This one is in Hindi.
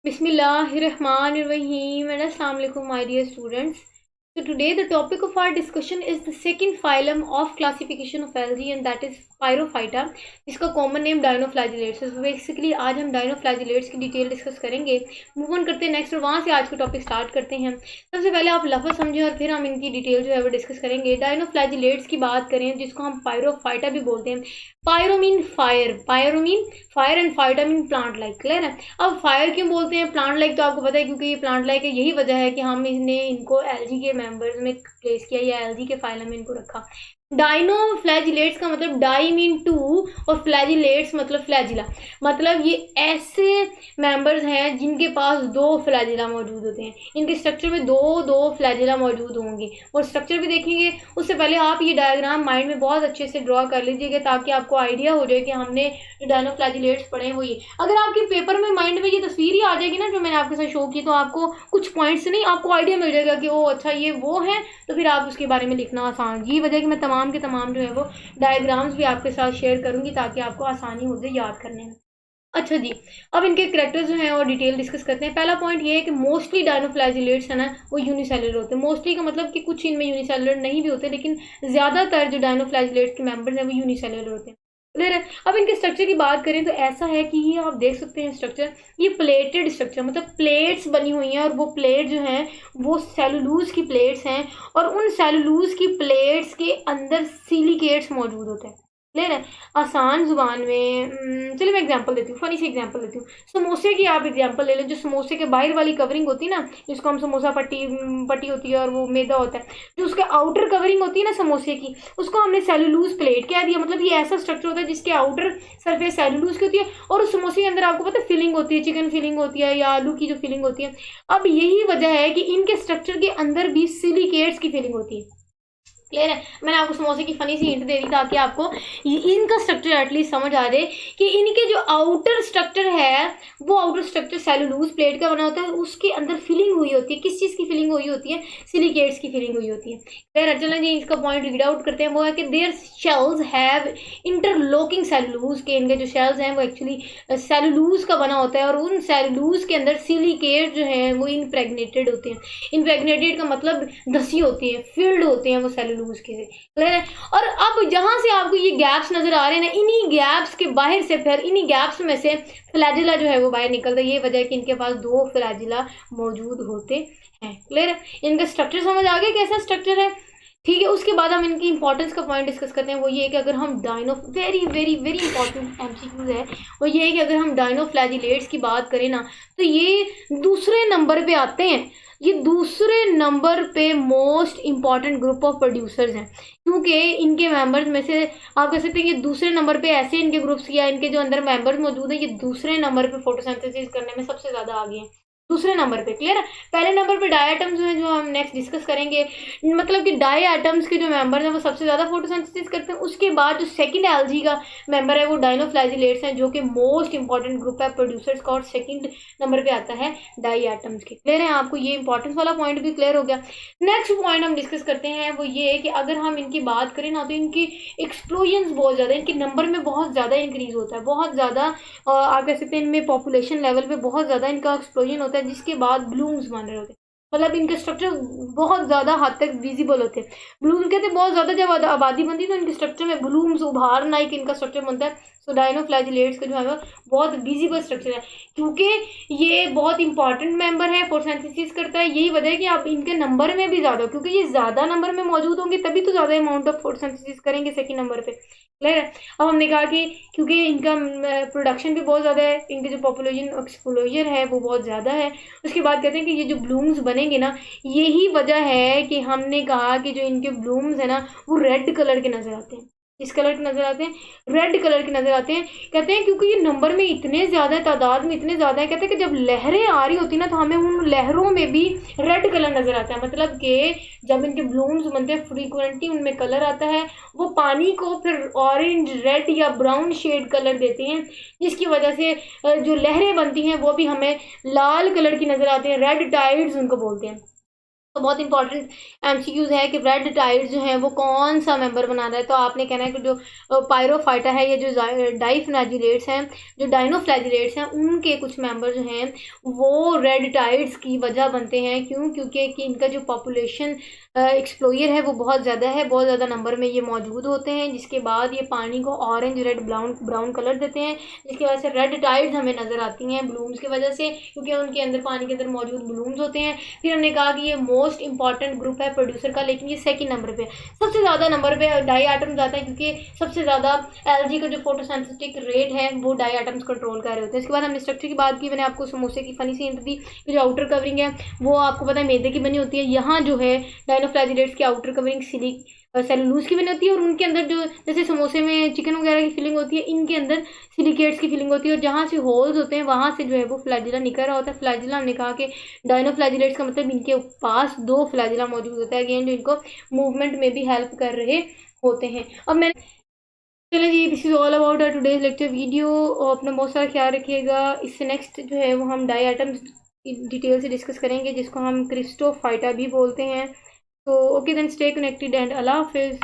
Bismillahirrahmanirrahim and Assalamu alaikum my dear students. So today the topic of our discussion is the second phylum of classification of algae and that is Pyrophyta जिसका कॉमन नेम डायनोफ्लैजिलेट्स है. बेसिकली आज हम डायनोफ्लैजिलेट्स की डिटेल डिस्कस करेंगे. मूव ऑन करते हैं नेक्स्ट और वहाँ से आज का टॉपिक स्टार्ट करते हैं. सबसे पहले आप लफ्ज़ समझें और फिर हम इनकी डिटेल जो है वो डिस्कस करेंगे. डायनोफ्लैजिलेट्स की बात करें जिसको हम पायरोफाइटा भी बोलते हैं. Pyro mean fire and phyta mean plant like. Clear है. अब फायर क्यों बोलते हैं प्लांट लाइक, तो आपको पता है क्योंकि ये प्लांट लाइक है. यही वजह है कि हम इनको एल्गी के मेंबर्स में प्लेस किया या एल्गी के फाइलम में इनको रखा. डाइनोफ्लैजिलेट्स का मतलब डाई मीन टू और फ्लैजिलेट्स मतलब फ्लैजिला. मतलब ये ऐसे मेंबर्स हैं जिनके पास दो फ्लैजिला मौजूद होते हैं. इनके स्ट्रक्चर में दो फ्लैजिला मौजूद होंगे और स्ट्रक्चर भी देखेंगे. उससे पहले आप ये डायग्राम माइंड में बहुत अच्छे से ड्रॉ कर लीजिएगा ताकि आपको आइडिया हो जाए कि हमने जो डाइनोफ्लैजिलेट्स पढ़े हैं वो ये. अगर आपके पेपर में माइंड में ये तस्वीर ही आ जाएगी ना जो मैंने आपके साथ शो की, तो आपको कुछ पॉइंट्स नहीं, आपको आइडिया मिल जाएगा कि ओ अच्छा ये वो है, तो फिर आप उसके बारे में लिखना आसान. यही वजह कि मैं तमाम के तमाम जो है वो डायग्राम्स भी आपके साथ शेयर करूंगी ताकि आपको आसानी हो जाए याद करने में. अच्छा जी, अब इनके करेक्टर्स जो हैं और डिटेल डिस्कस करते हैं. पहला पॉइंट ये है कि मोस्टली डायनोफ्लैजिलेट्स है ना वो यूनिसेलुलर होते हैं. मोस्टली का मतलब कि कुछ इनमें यूनिसेलुलर नहीं भी होते, लेकिन ज़्यादातर जो डायनोफ्लैजिलेट्स के मेंबर्स हैं वो यूनिसेलुलर होते हैं. क्लियर है. अब इनके स्ट्रक्चर की बात करें तो ऐसा है कि ये आप देख सकते हैं स्ट्रक्चर, ये प्लेटेड स्ट्रक्चर मतलब प्लेट्स बनी हुई हैं और वो प्लेट जो हैं वो सेलुलोज की प्लेट्स हैं और उन सेलुलोज की प्लेट्स के अंदर सिलिकेट्स मौजूद होते हैं. क्लियर है. आसान जुबान में चलिए मैं एग्जांपल देती हूँ, फनी सी एग्जांपल देती हूँ. समोसे की आप एग्जांपल ले लें. जो समोसे के बाहर वाली कवरिंग होती है ना, जिसको हम समोसा पट्टी होती है और वो मैदा होता है, जो उसका आउटर कवरिंग होती है ना समोसे की, उसको हमने सेलुलोज प्लेट कह दिया. मतलब ये ऐसा स्ट्रक्चर होता है जिसके आउटर सरफेस सेलुलोज की होती है और उस समोसे के अंदर आपको पता है फिलिंग होती है, चिकन फिलिंग होती है या आलू की जो फिलिंग होती है. अब यही वजह है कि इनके स्ट्रक्चर के अंदर भी सिलिकेट्स की फिलिंग होती है. क्लियर है. मैंने आपको समोसे की फनी सी हिंट दे दी ताकि आपको इनका स्ट्रक्चर एटलीस्ट समझ आ जाए कि इनके जो आउटर स्ट्रक्चर है वो आउटर स्ट्रक्चर सेलुलोज प्लेट का बना होता है. उसके अंदर फिलिंग हुई होती है. किस चीज़ की फिलिंग हुई होती है? सिलिकेट्स की फिलिंग हुई होती है. क्लियर है. चलें जी इसका पॉइंट रीड आउट करते हैं. वो है कि their shells have interlocking cellulose के. इनके जो शेल्स हैं वो एक्चुअली सेलुलोज का बना होता है और उन सेलुलोज के अंदर सिलिकेट जो है वो इनप्रेगनेटेड होते हैं. इनप्रेगनेटेड का मतलब धसी होती है, फिल्ड होते हैं वो सेलुलोज के. क्लियर है. और अब जहां से आपको ये गैप्स नजर आ रहे हैं ना, इन्हीं गैप्स के बाहर से फिर इन्हीं गैप्स में से फ्लैजिला जो है वो बाहर निकलता है. ये वजह है कि इनके पास दो फ्लैजिला मौजूद होते हैं. क्लियर है. इनका स्ट्रक्चर समझ आ गया कैसा स्ट्रक्चर है. ठीक है. उसके बाद हम इनकी इंपॉर्टेंस का पॉइंट डिस्कस करते हैं. वो ये है कि अगर हम very very very important MCQs है, वो ये है कि अगर हम डायनोफ्लैजिलेट्स की बात करें ना तो ये दूसरे नंबर पे आते हैं. ये दूसरे नंबर पे most important group of producers हैं क्योंकि इनके मेंबर्स में से आप कह सकते हैं कि दूसरे नंबर पे ऐसे इनके ग्रुप्स या इनके जो अंदर मेंबर्स मौजूद हैं ये दूसरे नंबर पे फोटोसिंथेसिस करने में सबसे ज़्यादा आगे हैं. दूसरे नंबर पे. क्लियर है. पहले नंबर पे डाई एटम्स हैं जो हम नेक्स्ट डिस्कस करेंगे. मतलब कि डाई एटम्स के जो मेंबर्स हैं वो सबसे ज़्यादा फोटोसिंथेसिस करते हैं. उसके बाद जो सेकंड एल्गी का मेंबर है वो डायनोफ्लैजिलेट्स हैं जो कि मोस्ट इंपॉर्टेंट ग्रुप है प्रोड्यूसर्स का और सेकंड नंबर पे आता है डाई एटम्स के. क्लियर है. आपको ये इंपॉर्टेंस वाला पॉइंट भी क्लियर हो गया. नेक्स्ट पॉइंट हम डिस्कस करते हैं वो ये है कि अगर हम इनकी बात करें ना तो इनकी एक्सप्लोजन्स बहुत ज़्यादा, इनके नंबर में बहुत ज़्यादा इंक्रीज होता है. बहुत ज़्यादा आप कह सकते हैं इनमें पॉपुलेशन लेवल पे बहुत ज़्यादा इनका एक्सप्लोजन होता है जिसके बाद ब्लूम्स बन रहे होते हैं. मतलब इनके स्ट्रक्चर बहुत ज़्यादा हद तक विजिबल होते हैं. ब्लूम कहते हैं बहुत ज़्यादा जब आबादी बनती है तो इनके स्ट्रक्चर में ब्लूम्स उभारना एक इनका स्ट्रक्चर बनता है. सो डायनोफ्लैजिलेट्स का जो है बहुत विजिबल स्ट्रक्चर है क्योंकि ये बहुत इंपॉर्टेंट मेंबर है, फोटोसिंथेसिस करता है. यही वजह है कि आप इनके नंबर में भी ज़्यादा, क्योंकि ये ज़्यादा नंबर में मौजूद होंगे तभी तो ज़्यादा अमाउंट ऑफ फोटोसिंथेसिस करेंगे सेकंड नंबर पे. क्लियर है. अब हमने कहा कि क्योंकि इनका प्रोडक्शन भी बहुत ज़्यादा है, इनके जो पॉपुलेशन एक्सपोजर है वो बहुत ज़्यादा है. उसके बाद कहते हैं कि ये जो ब्लूम्स बनेंगे ना, यही वजह है कि हमने कहा कि जो इनके ब्लूम्स है ना वो रेड कलर के नज़र आते हैं. इस कलर के नज़र आते हैं, रेड कलर के नज़र आते हैं. कहते हैं क्योंकि ये नंबर में इतने ज़्यादा है, तादाद में इतने ज़्यादा है. कहते हैं कि जब लहरें आ रही होती ना तो हमें उन लहरों में भी रेड कलर नज़र आता है. मतलब कि जब इनके ब्लूम्स बनते हैं फ्रीक्वेंटली उनमें कलर आता है, वो पानी को फिर ऑरेंज, रेड या ब्राउन शेड कलर देते हैं जिसकी वजह से जो लहरें बनती हैं वो भी हमें लाल कलर की नज़र आती हैं. रेड टाइड्स उनको बोलते हैं. तो बहुत इंपॉर्टेंट एमसीक्यूज है कि रेड टाइड जो है वो कौन सा मेंबर बना रहा है। तो आपने कहना है कि जो पायरोफाइटा है या जो डाइफ्लैजिलेट्स हैं, जो डाइनोफ्लैजिलेट्स हैं, उनके कुछ मेंबर जो हैं वो रेड टाइड्स की वजह बनते हैं। क्यों? क्योंकि कि इनका जो पॉपुलेशन एक्सप्लोयर है वो बहुत ज़्यादा है, बहुत ज़्यादा नंबर में ये मौजूद होते हैं, जिसके बाद ये पानी को orange red brown brown colour देते हैं, जिसकी वजह से रेड टाइड्स हमें नज़र आती हैं ब्लूम्स की वजह से, क्योंकि उनके अंदर पानी के अंदर मौजूद ब्लूम्स होते हैं। फिर हमने कहा कि ये मोस्ट इंपॉर्टेंट ग्रुप है प्रोड्यूसर का, लेकिन ये सेकंड नंबर पे, सबसे ज़्यादा नंबर पे डाई आटम्स आता है, क्योंकि सबसे ज़्यादा एलजी का जो फोटोसिंथेटिक रेट है वो डाई आटम्स कंट्रोल कर रहे होते हैं। इसके बाद हमने स्ट्रक्चर की बात की, मैंने आपको समोसे की फनी सी हिंट दी कि जो आउटर कवरिंग है वो आपको पता है मैदे की बनी होती है। यहाँ जो है डाइनोफ्लैजिलेट्स की आउटर कवरिंग सिलिक सेलुलोज की बनी होती है, और उनके अंदर जो जैसे समोसे में चिकन वगैरह की फिलिंग होती है, इनके अंदर सिलिकेट्स की फिलिंग होती है, और जहाँ से होल्स होते हैं वहाँ से जो है वो फ्लैजिला निकल रहा होता है। फ्लैजिला हमने कहा कि डाइनोफ्लैजिलेट्स का मतलब इनके पास दो फ्लैजिला मौजूद होता है, अगेन जो इनको मूवमेंट में भी हेल्प कर रहे होते हैं। अब मैं चलिए जी, this is all about today's lecture video. और अपना बहुत सारा ख्याल रखिएगा। इससे नेक्स्ट जो है वो हम डाई आइटम्स डिटेल से डिस्कस करेंगे, जिसको हम क्रिस्टोफाइटा भी बोलते हैं। तो okay then, stay connected and अल्लाह हाफिज़।